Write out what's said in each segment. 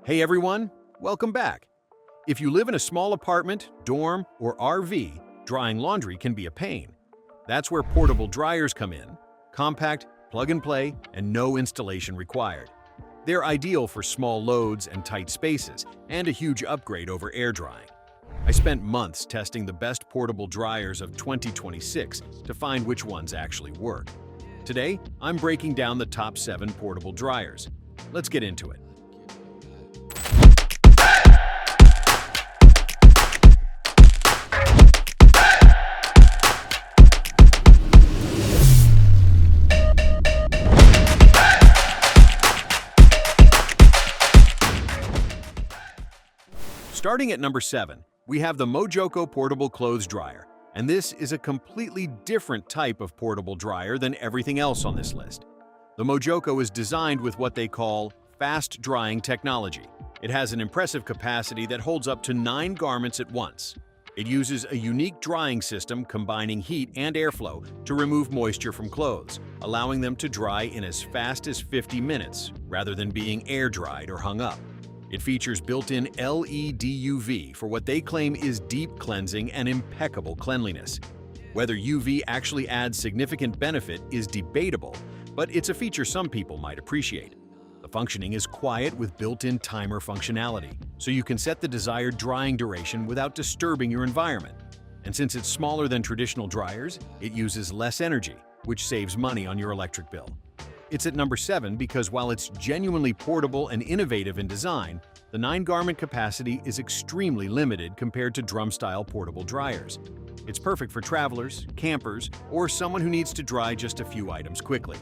Hey everyone, welcome back. If you live in a small apartment, dorm, or RV, drying laundry can be a pain. That's where portable dryers come in. Compact, plug and play, and no installation required. They're ideal for small loads and tight spaces, and a huge upgrade over air drying. I spent months testing the best portable dryers of 2026 to find which ones actually work. Today, I'm breaking down the top 7 portable dryers. Let's get into it. Starting at number 7, we have the Mojoko Portable Clothes Dryer, and this is a completely different type of portable dryer than everything else on this list. The Mojoko is designed with what they call fast drying technology. It has an impressive capacity that holds up to 9 garments at once. It uses a unique drying system combining heat and airflow to remove moisture from clothes, allowing them to dry in as fast as 50 minutes rather than being air dried or hung up. It features built-in LED UV for what they claim is deep cleansing and impeccable cleanliness. Whether UV actually adds significant benefit is debatable, but it's a feature some people might appreciate. The functioning is quiet with built-in timer functionality, so you can set the desired drying duration without disturbing your environment. And since it's smaller than traditional dryers, it uses less energy, which saves money on your electric bill. It's at number 7 because while it's genuinely portable and innovative in design, the 9-garment capacity is extremely limited compared to drum-style portable dryers. It's perfect for travelers, campers, or someone who needs to dry just a few items quickly.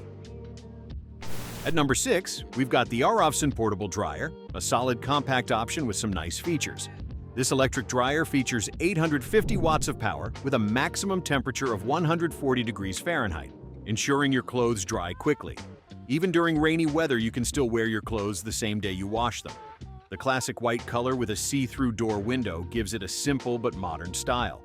At number 6, we've got the Arofsen Portable Dryer, a solid compact option with some nice features. This electric dryer features 850 watts of power with a maximum temperature of 140 degrees Fahrenheit, ensuring your clothes dry quickly. Even during rainy weather, you can still wear your clothes the same day you wash them. The classic white color with a see-through door window gives it a simple but modern style.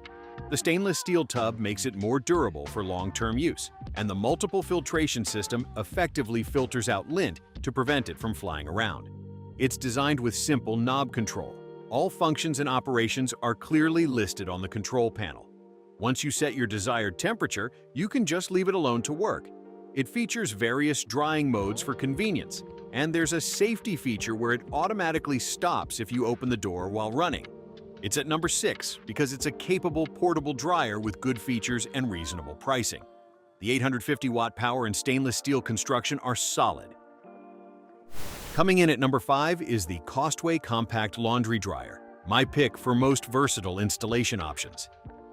The stainless steel tub makes it more durable for long-term use, and the multiple filtration system effectively filters out lint to prevent it from flying around. It's designed with simple knob control. All functions and operations are clearly listed on the control panel. Once you set your desired temperature, you can just leave it alone to work. It features various drying modes for convenience, and there's a safety feature where it automatically stops if you open the door while running. It's at number 6 because it's a capable portable dryer with good features and reasonable pricing. The 850-watt power and stainless steel construction are solid. Coming in at number 5 is the Costway Compact Laundry Dryer, my pick for most versatile installation options.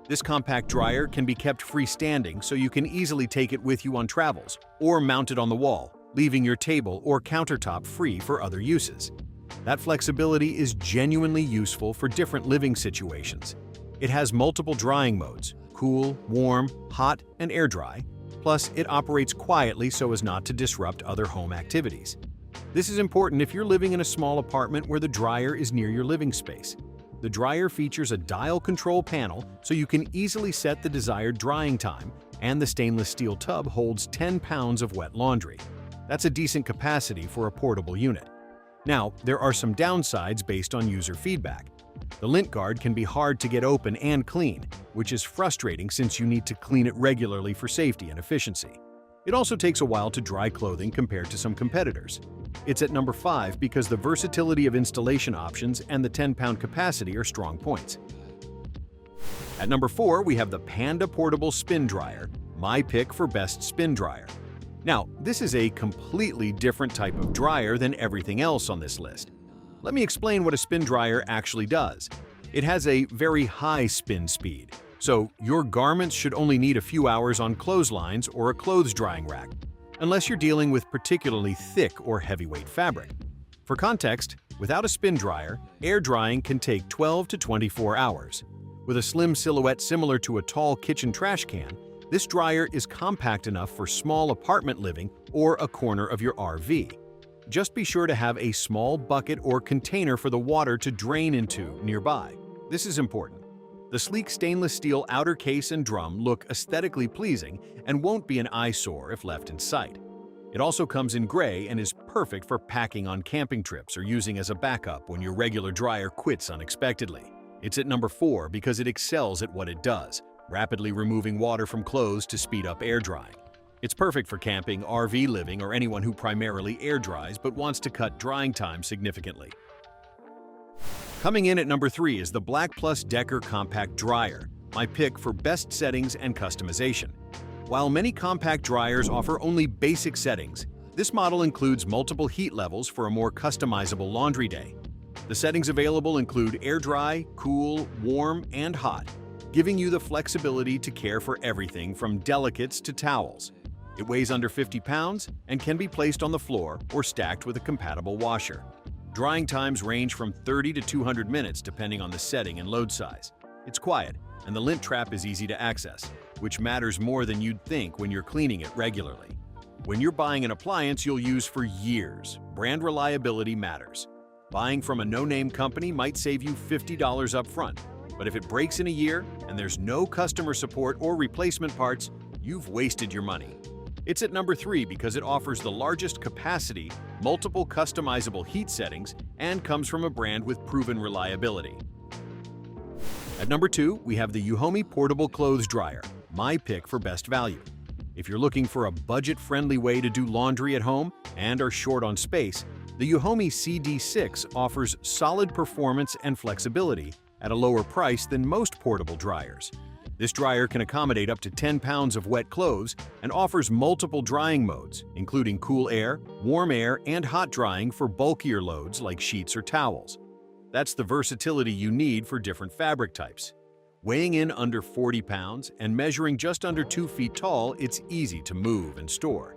This compact dryer can be kept freestanding so you can easily take it with you on travels or mount it on the wall, leaving your table or countertop free for other uses. That flexibility is genuinely useful for different living situations. It has multiple drying modes: cool, warm, hot, and air dry. Plus, it operates quietly so as not to disrupt other home activities. This is important if you're living in a small apartment where the dryer is near your living space. The dryer features a dial control panel so you can easily set the desired drying time, and the stainless steel tub holds 10 pounds of wet laundry. That's a decent capacity for a portable unit. Now, there are some downsides based on user feedback. The lint guard can be hard to get open and clean, which is frustrating since you need to clean it regularly for safety and efficiency. It also takes a while to dry clothing compared to some competitors. It's at number 5 because the versatility of installation options and the 10-pound capacity are strong points. At number 4, we have the Panda Portable Spin Dryer, my pick for best spin dryer. Now, this is a completely different type of dryer than everything else on this list. Let me explain what a spin dryer actually does. It has a very high spin speed, so your garments should only need a few hours on clotheslines or a clothes drying rack, unless you're dealing with particularly thick or heavyweight fabric. For context, without a spin dryer, air drying can take 12 to 24 hours. With a slim silhouette similar to a tall kitchen trash can, this dryer is compact enough for small apartment living or a corner of your RV. Just be sure to have a small bucket or container for the water to drain into nearby. This is important. The sleek stainless steel outer case and drum look aesthetically pleasing and won't be an eyesore if left in sight. It also comes in gray and is perfect for packing on camping trips or using as a backup when your regular dryer quits unexpectedly. It's at number 4 because it excels at what it does, rapidly removing water from clothes to speed up air drying. It's perfect for camping, RV living, or anyone who primarily air dries but wants to cut drying time significantly. Coming in at number 3 is the Black Plus Decker Compact Dryer, my pick for best settings and customization. While many compact dryers offer only basic settings, this model includes multiple heat levels for a more customizable laundry day. The settings available include air dry, cool, warm, and hot, giving you the flexibility to care for everything from delicates to towels. It weighs under 50 pounds and can be placed on the floor or stacked with a compatible washer. Drying times range from 30 to 200 minutes depending on the setting and load size. It's quiet, and the lint trap is easy to access, which matters more than you'd think when you're cleaning it regularly. When you're buying an appliance you'll use for years, brand reliability matters. Buying from a no-name company might save you $50 up front, but if it breaks in a year and there's no customer support or replacement parts, you've wasted your money. It's at number 3 because it offers the largest capacity, multiple customizable heat settings, and comes from a brand with proven reliability. At number 2, we have the Yuhomi Portable Clothes Dryer, my pick for best value. If you're looking for a budget-friendly way to do laundry at home and are short on space, the Yuhomi CD6 offers solid performance and flexibility at a lower price than most portable dryers. This dryer can accommodate up to 10 pounds of wet clothes and offers multiple drying modes, including cool air, warm air, and hot drying for bulkier loads like sheets or towels. That's the versatility you need for different fabric types. Weighing in under 40 pounds and measuring just under 2 feet tall, it's easy to move and store.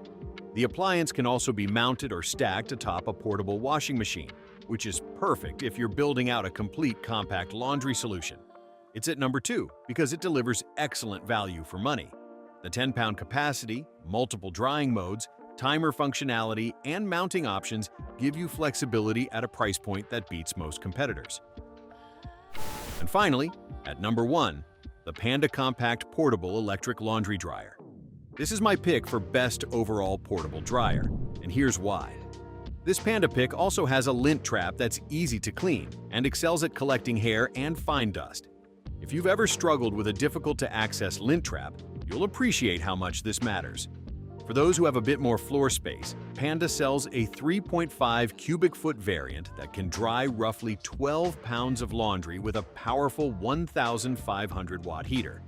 The appliance can also be mounted or stacked atop a portable washing machine, which is perfect if you're building out a complete compact laundry solution. It's at number 2 because it delivers excellent value for money. The 10-pound capacity, multiple drying modes, timer functionality, and mounting options give you flexibility at a price point that beats most competitors. And finally, at number 1, the Panda Compact Portable Electric Laundry Dryer. This is my pick for best overall portable dryer, and here's why. This Panda pick also has a lint trap that's easy to clean and excels at collecting hair and fine dust. If you've ever struggled with a difficult-to-access lint trap, you'll appreciate how much this matters. For those who have a bit more floor space, Panda sells a 3.5 cubic foot variant that can dry roughly 12 pounds of laundry with a powerful 1,500 watt heater.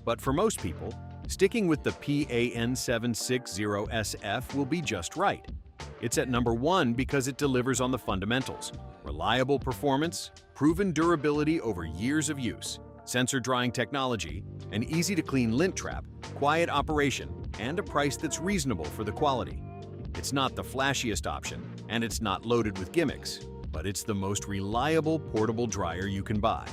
But for most people, sticking with the PAN760SF will be just right. It's at number 1 because it delivers on the fundamentals: reliable performance, proven durability over years of use, sensor drying technology, an easy-to-clean lint trap, quiet operation, and a price that's reasonable for the quality. It's not the flashiest option, and it's not loaded with gimmicks, but it's the most reliable portable dryer you can buy.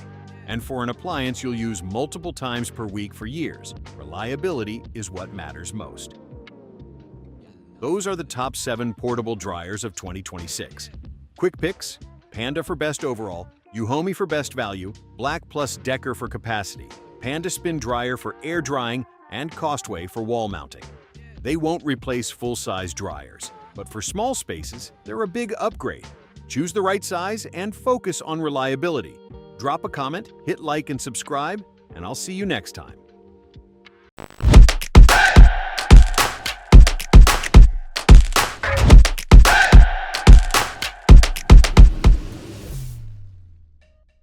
And for an appliance you'll use multiple times per week for years, reliability is what matters most. Those are the top 7 portable dryers of 2026. Quick picks: Panda for best overall, Yuhomi for best value, Black Plus Decker for capacity, Panda Spin Dryer for air drying, and Costway for wall mounting. They won't replace full-size dryers, but for small spaces, they're a big upgrade. Choose the right size and focus on reliability. Drop a comment, hit like and subscribe, and I'll see you next time.